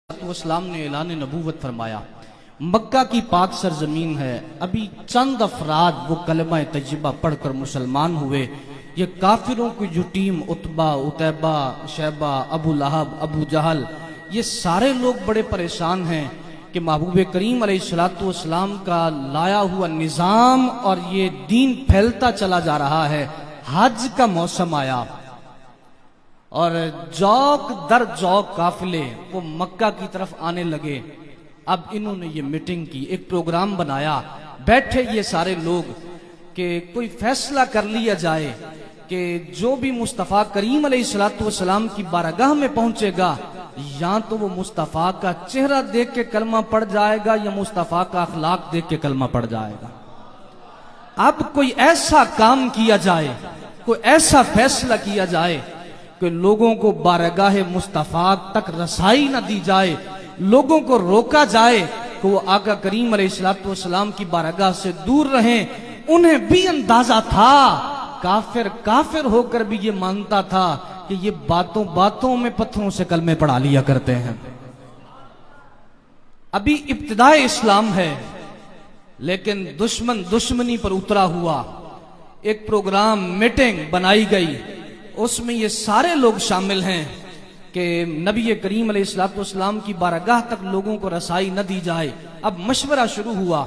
والسلام نے اعلان نبوت فرمایا، مکہ کی پاک سرزمین ہے، ابھی چند افراد وہ کلمہ طیبہ پڑھ کر مسلمان ہوئے۔ یہ کافروں کی جو ٹیم عتبہ، عتیبہ، شیبہ، ابو لہب، ابو جہل، یہ سارے لوگ بڑے پریشان ہیں کہ محبوب کریم علیہ السلام کا لایا ہوا نظام اور یہ دین پھیلتا چلا جا رہا ہے۔ حج کا موسم آیا اور جوک در جوک قافلے وہ مکہ کی طرف آنے لگے۔ اب انہوں نے یہ میٹنگ کی، ایک پروگرام بنایا، بیٹھے یہ سارے لوگ کہ کوئی فیصلہ کر لیا جائے کہ جو بھی مصطفیٰ کریم علیہ السلام کی بارگاہ میں پہنچے گا، یا تو وہ مصطفیٰ کا چہرہ دیکھ کے کلمہ پڑھ جائے گا یا مصطفیٰ کا اخلاق دیکھ کے کلمہ پڑھ جائے گا۔ اب کوئی ایسا کام کیا جائے، کوئی ایسا فیصلہ کیا جائے کہ لوگوں کو بارگاہ مصطفیٰ تک رسائی نہ دی جائے، لوگوں کو روکا جائے کہ وہ آقا کریم علیہ السلام کی بارگاہ سے دور رہیں۔ انہیں بھی اندازہ تھا، کافر ہو کر بھی یہ مانتا تھا کہ یہ باتوں باتوں میں پتھروں سے کلمے پڑھا لیا کرتے ہیں۔ ابھی ابتدائے اسلام ہے، لیکن دشمنی پر اترا ہوا۔ ایک پروگرام میٹنگ بنائی گئی، اس میں یہ سارے لوگ شامل ہیں کہ نبی کریم علیہ السلام کی بارگاہ تک لوگوں کو رسائی نہ دی جائے۔ اب مشورہ شروع ہوا،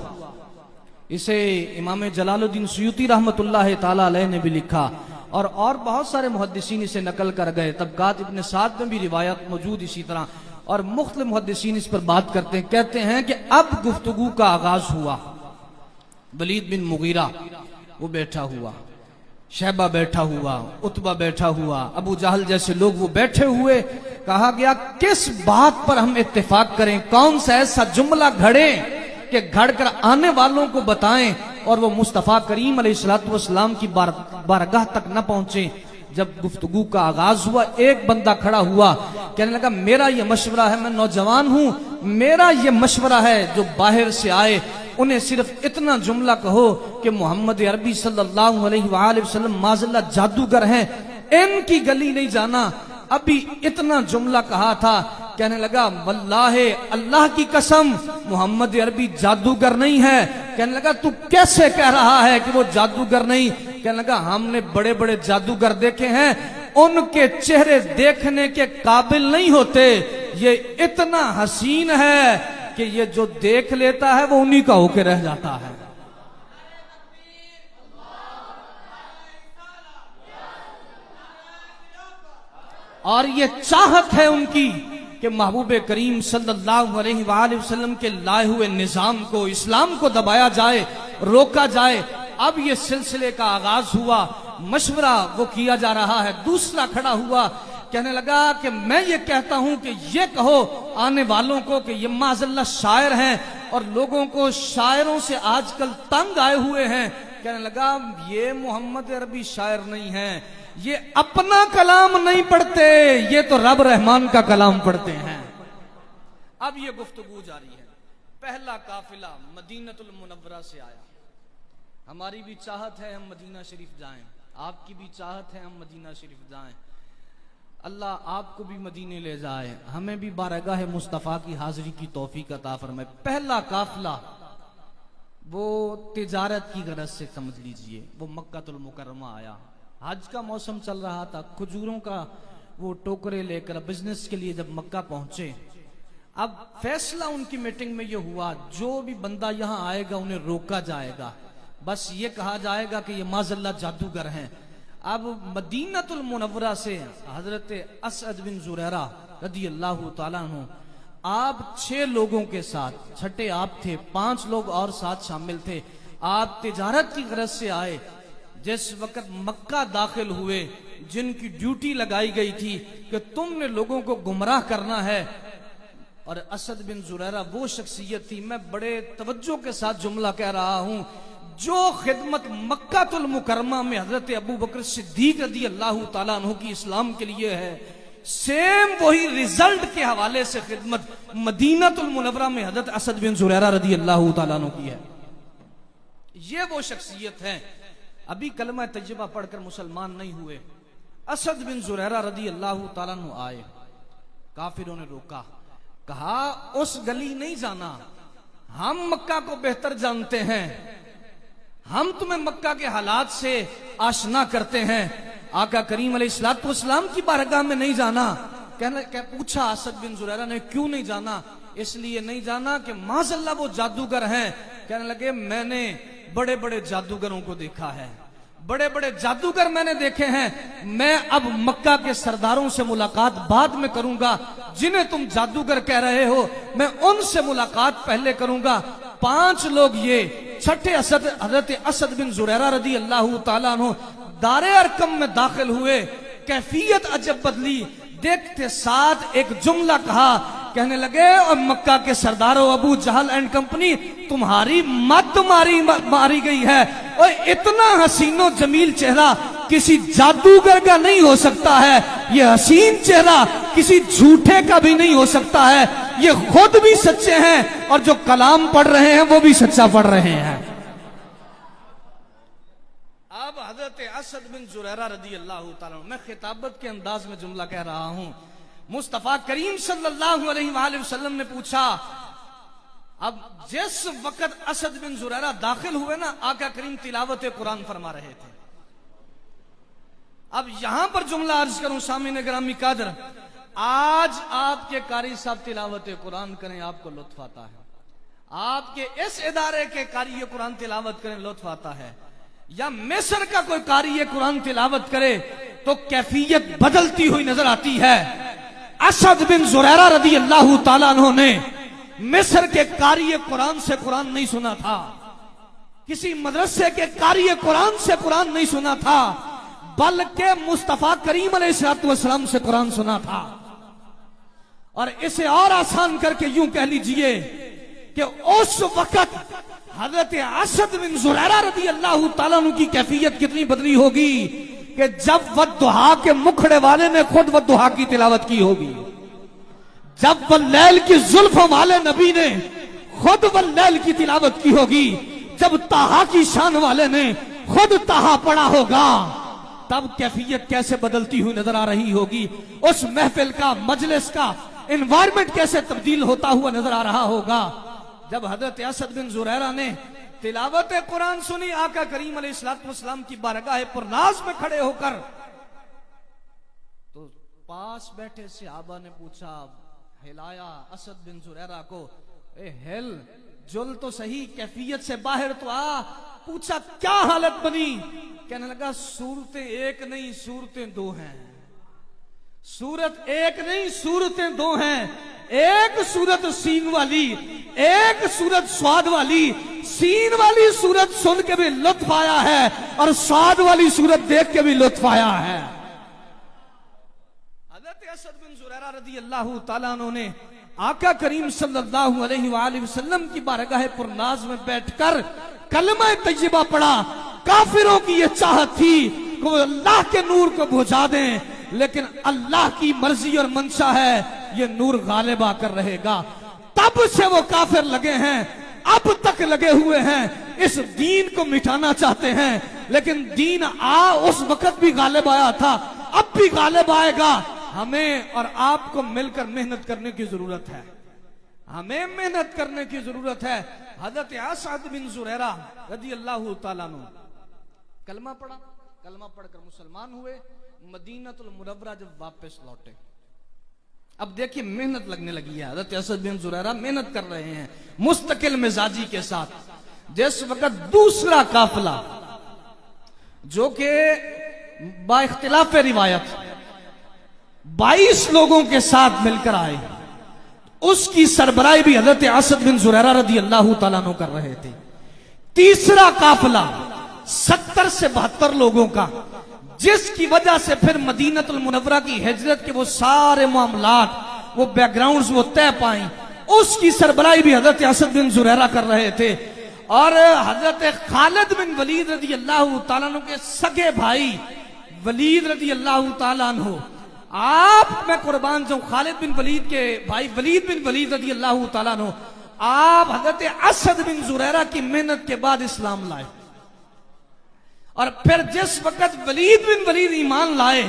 اسے امام جلال الدین سیوطی رحمت اللہ تعالی علیہ نے بھی لکھا اور بہت سارے محدثین اسے نقل کر گئے۔ طبقات ابن سعد میں بھی روایت موجود اسی طرح، اور مختلف محدثین اس پر بات کرتے ہیں، کہتے ہیں کہ اب گفتگو کا آغاز ہوا۔ ولید بن مغیرہ وہ بیٹھا ہوا، شیبہ بیٹھا ہوا، عتبہ بیٹھا ہوا، ابو جہل جیسے لوگ وہ بیٹھے ہوئے۔ کہا گیا کس بات پر ہم اتفاق کریں، کون سا ایسا جملہ گھڑیں کہ گھڑ کر آنے والوں کو بتائیں اور وہ مصطفیٰ کریم علیہ السلام کی بارگاہ تک نہ پہنچیں۔ جب گفتگو کا آغاز ہوا، ایک بندہ کھڑا ہوا، کہنے لگا میرا یہ مشورہ ہے، میں نوجوان ہوں، میرا یہ مشورہ ہے جو باہر سے آئے انہیں صرف اتنا جملہ کہو کہ محمد عربی صلی اللہ علیہ وآلہ وسلم معاذ اللہ جادوگر ہیں، ان کی گلی نہیں جانا۔ ابھی اتنا جملہ کہا تھا، کہنے لگا واللہ اللہ کی قسم محمد عربی جادوگر نہیں ہے۔ کہنے لگا تو کیسے کہہ رہا ہے کہ وہ جادوگر نہیں؟ کہنے لگا ہم نے بڑے بڑے جادوگر دیکھے ہیں، ان کے چہرے دیکھنے کے قابل نہیں ہوتے، یہ اتنا حسین ہے کہ یہ جو دیکھ لیتا ہے وہ انہی کا ہو کے رہ جاتا ہے۔ اور یہ چاہت ہے ان کی کہ محبوب کریم صلی اللہ علیہ وآلہ وسلم کے لائے ہوئے نظام کو، اسلام کو دبایا جائے، روکا جائے۔ اب یہ سلسلے کا آغاز ہوا، مشورہ وہ کیا جا رہا ہے۔ دوسرا کھڑا ہوا، کہنے لگا کہ میں یہ کہتا ہوں کہ یہ کہو آنے والوں کو کہ یہ معاذ اللہ شاعر ہیں اور لوگوں کو شاعروں سے آج کل تنگ آئے ہوئے ہیں۔ کہنے لگا یہ محمد عربی شاعر نہیں ہیں، یہ اپنا کلام نہیں پڑھتے، یہ تو رب رحمان کا کلام پڑھتے ہیں۔ اب یہ گفتگو جاری ہے۔ پہلا قافلہ مدینہ المنورہ سے آیا۔ ہماری بھی چاہت ہے ہم مدینہ شریف جائیں، آپ کی بھی چاہت ہے ہم مدینہ شریف جائیں۔ اللہ آپ کو بھی مدینے لے جائے، ہمیں بھی بارگاہ مصطفیٰ کی حاضری کی توفیق عطا فرمائے۔ پہلا قافلہ وہ تجارت کی غرض سے سمجھ لیجئے، وہ مکہ المکرمہ آیا۔ حج کا موسم چل رہا تھا، کھجوروں کا وہ ٹوکرے لے کر بزنس کے لیے جب مکہ پہنچے، اب فیصلہ ان کی میٹنگ میں یہ ہوا جو بھی بندہ یہاں آئے گا انہیں روکا جائے گا، بس یہ کہا جائے گا کہ یہ معاذ اللہ جادوگر ہیں۔ اب مدینہ المنورہ سے حضرت اسعد بن زریرہ رضی اللہ تعالیٰ عنہ آپ 6 لوگوں کے ساتھ، چھٹے آپ تھے، 5 لوگ اور ساتھ شامل تھے، آپ تجارت کی غرض سے آئے۔ جس وقت مکہ داخل ہوئے، جن کی ڈیوٹی لگائی گئی تھی کہ تم نے لوگوں کو گمراہ کرنا ہے، اور اسد بن زریرہ وہ شخصیت تھی، میں بڑے توجہ کے ساتھ جملہ کہہ رہا ہوں، جو خدمت مکہ المکرمہ میں حضرت ابو بکر صدیق رضی اللہ تعالیٰ عنہ کی اسلام کے لیے ہے، سیم وہی ریزلٹ کے حوالے سے خدمت مدینہ المنورہ میں حضرت اسد بن زریرہ رضی اللہ تعالیٰ عنہ کی ہے۔ یہ وہ شخصیت ہے، ابھی کلمہ طیبہ پڑھ کر مسلمان نہیں ہوئے۔ اسد بن زریرہ رضی اللہ تعالیٰ عنہ آئے، کافروں نے روکا، کہا اس گلی نہیں جانا، ہم مکہ کو بہتر جانتے ہیں، ہم تمہیں مکہ کے حالات سے آشنا کرتے ہیں، آقا کریم علیہ الصلوۃ والسلام کی بارگاہ میں نہیں جانا۔ پوچھا اسد بن زریرہ نے کیوں نہیں جانا؟ اس لیے نہیں جانا کہ معاذ اللہ وہ جادوگر ہیں۔ کہنے لگے میں نے بڑے بڑے جادوگروں کو دیکھا ہے، بڑے بڑے جادوگر میں نے دیکھے ہیں، میں اب مکہ کے سرداروں سے ملاقات بعد میں کروں گا، جنہیں تم جادوگر کہہ رہے ہو میں ان سے ملاقات پہلے کروں گا۔ 5 لوگ یہ، چھٹے اسد حضرت اسد بن زریرہ رضی اللہ تعالیٰ عنہ دار ارقم میں داخل ہوئے۔ کیفیت عجب بدلی، دیکھتے ساتھ ایک جملہ کہا، کہنے لگے اور مکہ کے سرداروں ابو جہل اینڈ کمپنی، تمہاری مت ماری گئی ہے، اور اتنا حسین و جمیل چہرہ کسی جادوگر کا نہیں ہو سکتا ہے، یہ حسین چہرہ کسی جھوٹے کا بھی نہیں ہو سکتا ہے، یہ خود بھی سچے ہیں اور جو کلام پڑھ رہے ہیں وہ بھی سچا پڑھ رہے ہیں۔ اب حضرت اسد بن زریرہ رضی اللہ تعالیٰ عنہ، میں خطابت کے انداز میں جملہ کہہ رہا ہوں، مصطفیٰ کریم صلی اللہ علیہ وآلہ وسلم نے پوچھا، اب جس وقت اسد بن زریرہ داخل ہوئے نا، آقا کریم تلاوت قرآن فرما رہے تھے۔ اب یہاں پر جملہ عرض کروں سامعین گرامی قدر، آج آپ کے قاری صاحب تلاوت قرآن کریں آپ کو لطف آتا ہے، آپ کے اس ادارے کے قاری قرآن تلاوت کریں لطف آتا ہے، یا مصر کا کوئی قاری قرآن تلاوت کرے تو کیفیت بدلتی ہوئی نظر آتی ہے۔ اسد بن زریرہ رضی اللہ تعالیٰ عنہ نے مصر کے قاری قرآن سے قرآن نہیں سنا تھا، کسی مدرسے کے قاری قرآن سے قرآن نہیں سنا تھا، بلکہ مصطفیٰ کریم علیہ السلام سے قرآن سنا تھا۔ اور اسے اور آسان کر کے یوں کہہ لیجئے کہ اس وقت حضرت اسد بن زریرہ رضی اللہ تعالیٰ عنہ کی کیفیت کتنی بدلی ہوگی کہ جب والضحیٰ کے مکھڑے والے نے خود والضحیٰ کی تلاوت کی ہوگی، جب واللیل کی زلفوں والے نبی نے خود واللیل کی تلاوت کی ہوگی، جب طٰہٰ کی شان والے نے خود طٰہٰ پڑھا ہوگا، تب کیفیت کیسے بدلتی ہوئی نظر آ رہی ہوگی، اس محفل کا، مجلس کا انوائرمنٹ کیسے تبدیل ہوتا ہوا نظر آ رہا ہوگا۔ جب حضرت اسد بن زریرہ نے تلاوت قرآن سنی، آقا کریم علیہ السلام کی بارگاہ پرناز میں کھڑے ہو کر، تو پاس بیٹھے صحابہ نے پوچھا، ہلایا اسد بن زریرہ کو، اے ہل، جل تو صحیح، کیفیت سے باہر تو آ۔ پوچھا کیا حالت بنی؟ کہنے لگا صورتیں ایک نہیں صورتیں 2 ہیں، صورت ایک نہیں صورتیں 2 ہیں، ایک صورت سین والی، ایک صورت سواد والی، سین والی صورت سن کے بھی لطف آیا ہے اور سواد والی صورت دیکھ کے بھی لطف آیا ہے۔ حضرت اسد بن زریرہ رضی اللہ تعالیٰ عنہ نے آقا کریم صلی اللہ علیہ وآلہ وسلم کی بارگاہ پرناز میں بیٹھ کر کلمہ طیبہ پڑھا۔ کافروں کی یہ چاہت تھی کہ وہ اللہ کے نور کو بجھا دیں، لیکن اللہ کی مرضی اور منشا ہے یہ نور غالب آ کر رہے گا۔ تب سے وہ کافر لگے ہیں، اب تک لگے ہوئے ہیں، اس دین کو مٹانا چاہتے ہیں، لیکن دین اس وقت بھی غالب آیا تھا، اب بھی غالب آئے گا۔ ہمیں اور آپ کو مل کر محنت کرنے کی ضرورت ہے، ہمیں محنت کرنے کی ضرورت ہے۔ حضرت اسد بن زریرہ رضی اللہ تعالیٰ عنہ کلمہ پڑھا، کلمہ پڑھ کر مسلمان ہوئے، مدینہ المنورہ جب واپس لوٹے، اب دیکھیں محنت لگنے لگی ہے، حضرت اسد بن زریرہ محنت کر رہے ہیں مستقل مزاجی کے ساتھ۔ جس وقت دوسرا قافلہ جو کہ با اختلاف روایت 22 لوگوں کے ساتھ مل کر آئے، اس کی سربراہی بھی حضرت اسد بن زریرہ رضی اللہ تعالیٰ عنہ کر رہے تھے۔ تیسرا قافلہ 70 سے 72 لوگوں کا، جس کی وجہ سے پھر مدینہ المنورہ کی ہجرت کے وہ سارے معاملات، وہ بیک گراؤنڈز وہ طے پائیں، اس کی سربراہی بھی حضرت اسد بن زریرہ کر رہے تھے۔ اور حضرت خالد بن ولید رضی اللہ تعالیٰ عنہ کے سگے بھائی ولید رضی اللہ تعالیٰ عنہ، آپ میں قربان جاؤں، خالد بن ولید کے بھائی ولید بن ولید رضی اللہ تعالیٰ عنہ، آپ حضرت اسد بن زریرہ کی محنت کے بعد اسلام لائے، اور پھر جس وقت ولید بن ولید ایمان لائے،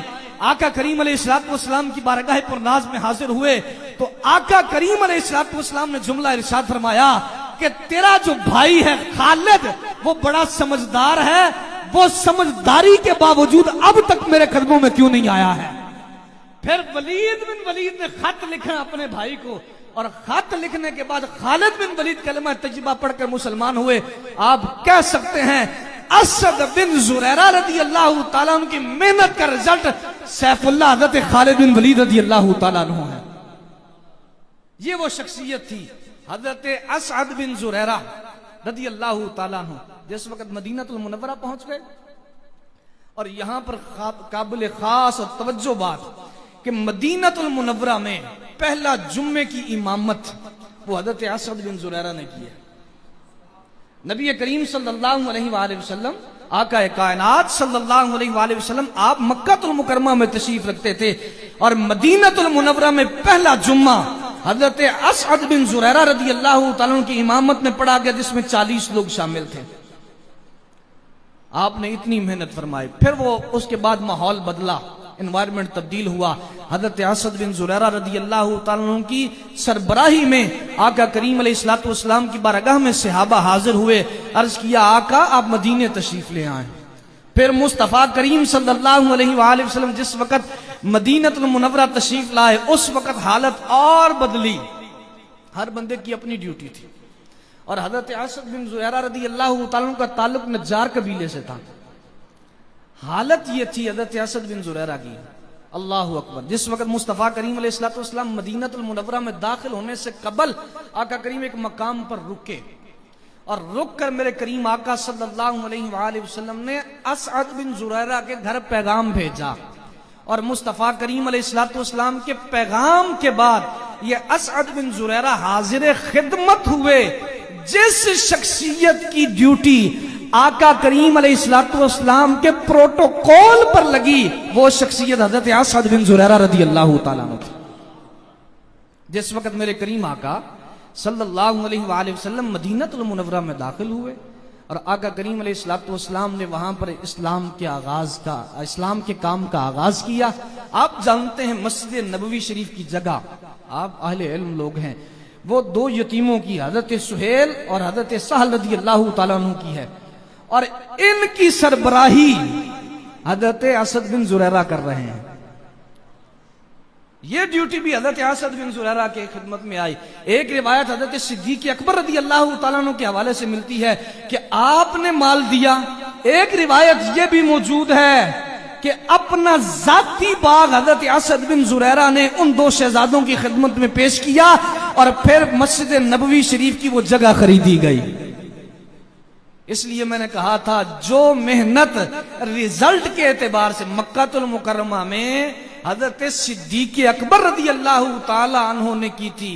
آقا کریم علیہ السلام کی بارگاہ پرناز میں حاضر ہوئے، تو آقا کریم علیہ السلام نے جملہ ارشاد فرمایا کہ تیرا جو بھائی ہے خالد وہ بڑا سمجھدار ہے، وہ سمجھداری کے باوجود اب تک میرے قدموں میں کیوں نہیں آیا ہے؟ پھر ولید بن ولید نے خط لکھا اپنے بھائی کو، اور خط لکھنے کے بعد خالد بن ولید کلمہ طیبہ پڑھ کر مسلمان ہوئے۔ آپ کہہ سکتے ہیں اسد بن زریرہ رضی اللہ تعالیٰ عنہ کی محنت کا رزلٹ سیف اللہ حضرت خالد بن ولید رضی اللہ تعالیٰ عنہ ہے۔ یہ وہ شخصیت تھی حضرت اسعد بن زریرہ رضی اللہ تعالیٰ عنہ، جس وقت مدینہ المنورہ پہنچ گئے۔ اور یہاں پر قابل خاص اور توجہ بات کہ مدینہ المنورہ میں پہلا جمعے کی امامت وہ حضرت اسعد بن زریرہ نے کی ہے۔ نبی کریم صلی اللہ علیہ وآلہ وسلم آقا کائنات صلی اللہ علیہ وآلہ وسلم آپ مکہ المکرمہ میں تشریف رکھتے تھے، اور مدینہ المنورہ میں پہلا جمعہ حضرت اسعد بن زریرہ رضی اللہ تعالیٰ عنہ کی امامت میں پڑھا گیا، جس میں 40 لوگ شامل تھے۔ آپ نے اتنی محنت فرمائی، پھر وہ اس کے بعد ماحول بدلا، انوائرمنٹ تبدیل ہوا۔ حضرت اسعد بن زریرہ رضی اللہ تعالیٰ عنہ کی سربراہی میں آقا کریم علیہ السلام کی بارگاہ میں صحابہ حاضر ہوئے، عرض کیا آقا آپ مدینے تشریف لے آئیں۔ پھر مصطفیٰ کریم صلی اللہ علیہ وآلہ وسلم جس وقت مدینہ المنورہ تشریف لائے، اس وقت حالت اور بدلی، ہر بندے کی اپنی ڈیوٹی تھی۔ اور حضرت اسعد بن زریرہ رضی اللہ تعالیٰ عنہ کا تعلق نجار قبیلے سے تھا۔ حالت یہ تھی حضرت اسعد بن زریرہ کی، اللہ اکبر، جس وقت مصطفیٰ کریم علیہ السلام مدینہ المنورہ میں داخل ہونے سے قبل آقا کریم ایک مقام پر رکے، اور رک کر میرے کریم آقا صلی اللہ علیہ وآلہ وسلم نے اسعد بن زریرہ کے گھر پیغام بھیجا، اور مصطفیٰ کریم علیہ السلام کے پیغام کے بعد یہ اسعد بن زریرہ حاضر خدمت ہوئے۔ جس شخصیت کی ڈیوٹی آقا کریم علیہ السلام کے پروٹوکول پر لگی، وہ شخصیت حضرت اسعد بن زریرہ رضی اللہ تعالیٰ عنہ تھی۔ جس وقت میرے کریم آقا صلی اللہ علیہ وآلہ وسلم مدینہ المنورہ میں داخل ہوئے، اور آقا کریم علیہ السلام نے وہاں پر اسلام کے کام کا آغاز کیا۔ آپ جانتے ہیں مسجد نبوی شریف کی جگہ، آپ اہل علم لوگ ہیں، وہ دو یتیموں کی، حضرت سہیل اور حضرت سہل رضی اللہ تعالیٰ عنہ کی ہے، اور ان کی سربراہی حضرت اسعد بن زریرہ کر رہے ہیں۔ یہ ڈیوٹی بھی حضرت اسعد بن زریرہ کے خدمت میں آئی۔ ایک روایت حضرت صدیق اکبر رضی اللہ تعالیٰ عنہ کے حوالے سے ملتی ہے کہ آپ نے مال دیا۔ ایک روایت یہ بھی موجود ہے کہ اپنا ذاتی باغ حضرت اسعد بن زریرہ نے ان دو شہزادوں کی خدمت میں پیش کیا، اور پھر مسجد نبوی شریف کی وہ جگہ خریدی گئی۔ اس لیے میں نے کہا تھا جو محنت ریزلٹ کے اعتبار سے مکہ المکرمہ میں حضرت صدیق اکبر رضی اللہ تعالی عنہ نے کی تھی،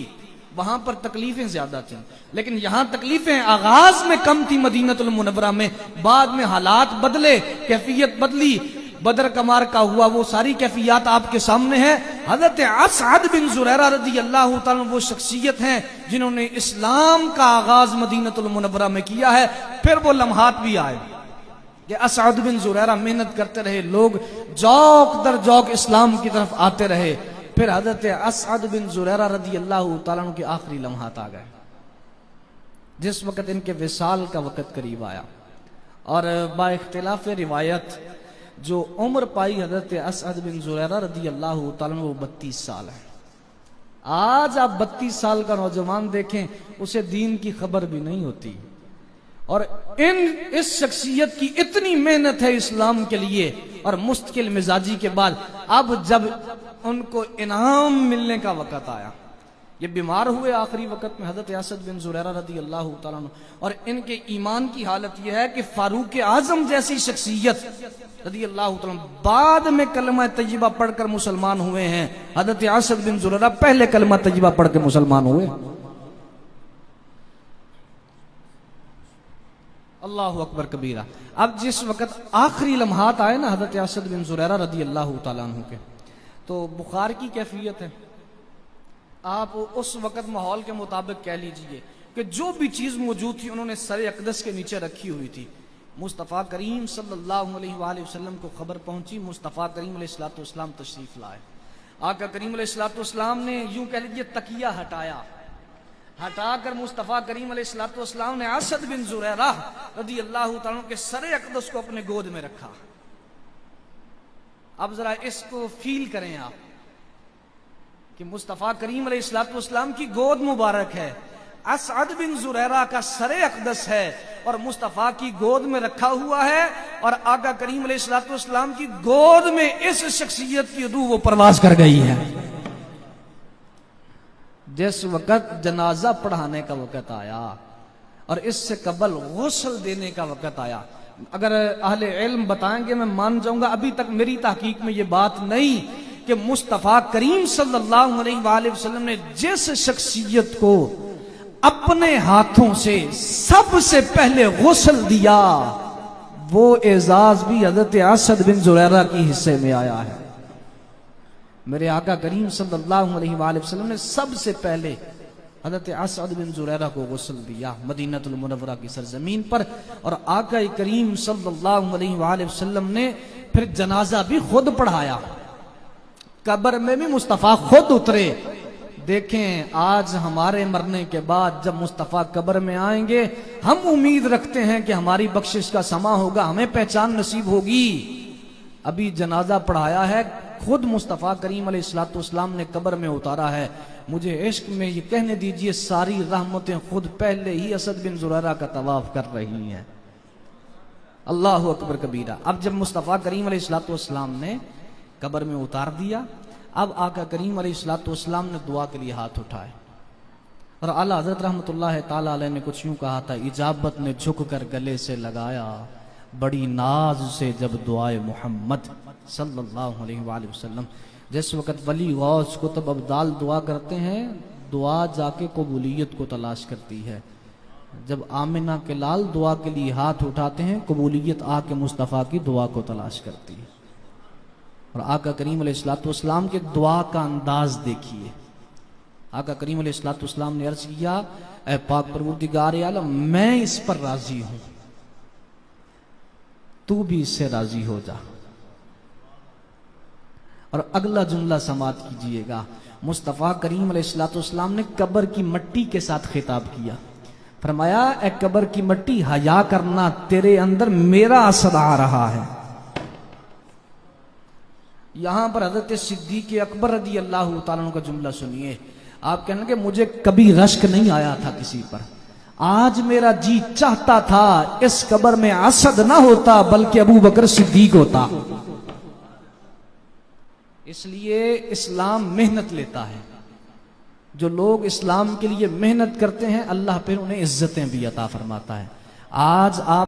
وہاں پر تکلیفیں زیادہ تھیں، لیکن یہاں تکلیفیں آغاز میں کم تھی مدینہ المنورہ میں، بعد میں حالات بدلے، کیفیت بدلی، بدر کمار کا ہوا، وہ ساری کیفیات آپ کے سامنے ہیں۔ حضرت اسعد بن زریرہ رضی اللہ تعالیٰ وہ شخصیت ہیں جنہوں نے اسلام کا آغاز مدینہ المنورہ میں کیا ہے۔ پھر وہ لمحات بھی آئے کہ اسعد بن زریرہ محنت کرتے رہے، لوگ جوک در جوک اسلام کی طرف آتے رہے۔ پھر حضرت اسعد بن زریرہ رضی اللہ تعالیٰ کے آخری لمحات آ گئے، جس وقت ان کے وصال کا وقت قریب آیا، اور با اختلاف روایت جو عمر پائی حضرت اسعد بن زریرہ رضی اللہ تعالیٰ وہ 32 سال ہے۔ آج آپ 32 سال کا نوجوان دیکھیں، اسے دین کی خبر بھی نہیں ہوتی، اور اس شخصیت کی اتنی محنت ہے اسلام کے لیے، اور مستقل مزاجی کے بعد اب جب ان کو انعام ملنے کا وقت آیا، یہ بیمار ہوئے آخری وقت میں حضرت اسعد بن زریرہ رضی اللہ تعالیٰ عنہ، اور ان کے ایمان کی حالت یہ ہے کہ فاروق اعظم جیسی شخصیت رضی اللہ تعالیٰ عنہ بعد میں کلمہ طیبہ پڑھ کر مسلمان ہوئے ہیں۔ حضرت اسعد بن زریرہ پہلے کلمہ طیبہ پڑھ کے مسلمان ہوئے۔ اللہ اکبر کبیرہ۔ اب جس وقت آخری لمحات آئے نا حضرت اسعد بن زریرہ رضی اللہ تعالیٰ عنہ کے، تو بخار کی کیفیت ہے، آپ اس وقت ماحول کے مطابق کہہ لیجئے کہ جو بھی چیز موجود تھی انہوں نے سر اقدس کے نیچے رکھی ہوئی تھی۔ مصطفیٰ کریم صلی اللہ علیہ وآلہ وسلم کو خبر پہنچی، مصطفیٰ کریم علیہ السلام تشریف لائے۔ آقا کریم علیہ الصلوۃ والسلام نے یوں کہہ لیجیے تکیہ ہٹا کر مصطفیٰ کریم علیہ الصلوۃ والسلام نے اسد بن زریرہ رضی اللہ تعالیٰ عنہ کے سر اقدس کو اپنے گود میں رکھا۔ اب ذرا اس کو فیل کریں آپ کہ مصطفیٰ کریم علیہ الصلوۃ والسلام کی گود مبارک ہے، اسعد بن زریرہ کا سر اقدس ہے اور مصطفیٰ کی گود میں رکھا ہوا ہے، اور آقا کریم علیہ الصلوۃ والسلام کی گود میں اس شخصیت کی روح وہ پرواز کر گئی ہے۔ جس وقت جنازہ پڑھانے کا وقت آیا اور اس سے قبل غسل دینے کا وقت آیا، اگر اہل علم بتائیں گے میں مان جاؤں گا، ابھی تک میری تحقیق میں یہ بات نہیں کہ مصطفیٰ کریم صلی اللہ علیہ وآلہ وسلم نے جس شخصیت کو اپنے ہاتھوں سے سب سے پہلے غسل دیا وہ اعزاز بھی حضرت اسد بن زریرہ کی حصے میں آیا ہے۔ میرے آقا کریم صلی اللہ علیہ وآلہ وسلم نے سب سے پہلے حضرت اسد بن زریرہ کو غسل دیا مدینہ المنورہ کی سرزمین پر، اور آقا کریم صلی اللہ علیہ وآلہ وسلم نے پھر جنازہ بھی خود پڑھایا، قبر میں بھی مصطفیٰ خود اترے۔ دیکھیں آج ہمارے مرنے کے بعد جب مصطفیٰ قبر میں آئیں گے ہم امید رکھتے ہیں کہ ہماری بخشش کا سما ہوگا، ہمیں پہچان نصیب ہوگی۔ ابھی جنازہ پڑھایا ہے، خود مصطفیٰ کریم علیہ الصلوۃ والسلام نے قبر میں اتارا ہے۔ مجھے عشق میں یہ کہنے دیجئے ساری رحمتیں خود پہلے ہی اسد بن زریرہ کا طواف کر رہی ہیں۔ اللہ اکبر کبیرہ۔ اب جب مصطفیٰ کریم علیہ الصلوۃ والسلام نے قبر میں اتار دیا، اب آقا کریم علیہ الصلوۃ والسلام نے دعا کے لیے ہاتھ اٹھائے، اور اعلیٰ حضرت رحمۃ اللہ تعالیٰ علیہ نے کچھ یوں کہا تھا، اجابت نے جھک کر گلے سے لگایا بڑی ناز سے جب دعائے محمد صلی اللہ علیہ وآلہ وسلم۔ جس وقت ولی غوث کتب ابدال دعا کرتے ہیں، دعا جا کے قبولیت کو تلاش کرتی ہے۔ جب آمنہ کے لال دعا کے لیے ہاتھ اٹھاتے ہیں، قبولیت آ کے مصطفیٰ کی دعا کو تلاش کرتی ہے۔ اور آقا کریم علیہ الصلوۃ والسلام کے دعا کا انداز دیکھیے۔ آقا کریم علیہ الصلوۃ والسلام نے عرض کیا، اے پاک پروردگار عالم میں اس پر راضی ہوں، تو بھی اس سے راضی ہو جا۔ اور اگلا جملہ سماعت کیجئے گا، مصطفیٰ کریم علیہ الصلوۃ والسلام نے قبر کی مٹی کے ساتھ خطاب کیا، فرمایا اے قبر کی مٹی حیا کرنا، تیرے اندر میرا اثر آ رہا ہے۔ یہاں پر حضرت صدیق اکبر رضی اللہ تعالیٰ عنہ کا جملہ سنیے۔ آپ کہنے کہ مجھے کبھی رشک نہیں آیا تھا کسی پر، آج میرا جی چاہتا تھا اس قبر میں اسد نہ ہوتا بلکہ ابو بکر صدیق ہوتا۔ اس لیے اسلام محنت لیتا ہے، جو لوگ اسلام کے لیے محنت کرتے ہیں اللہ پھر انہیں عزتیں بھی عطا فرماتا ہے۔ آج آپ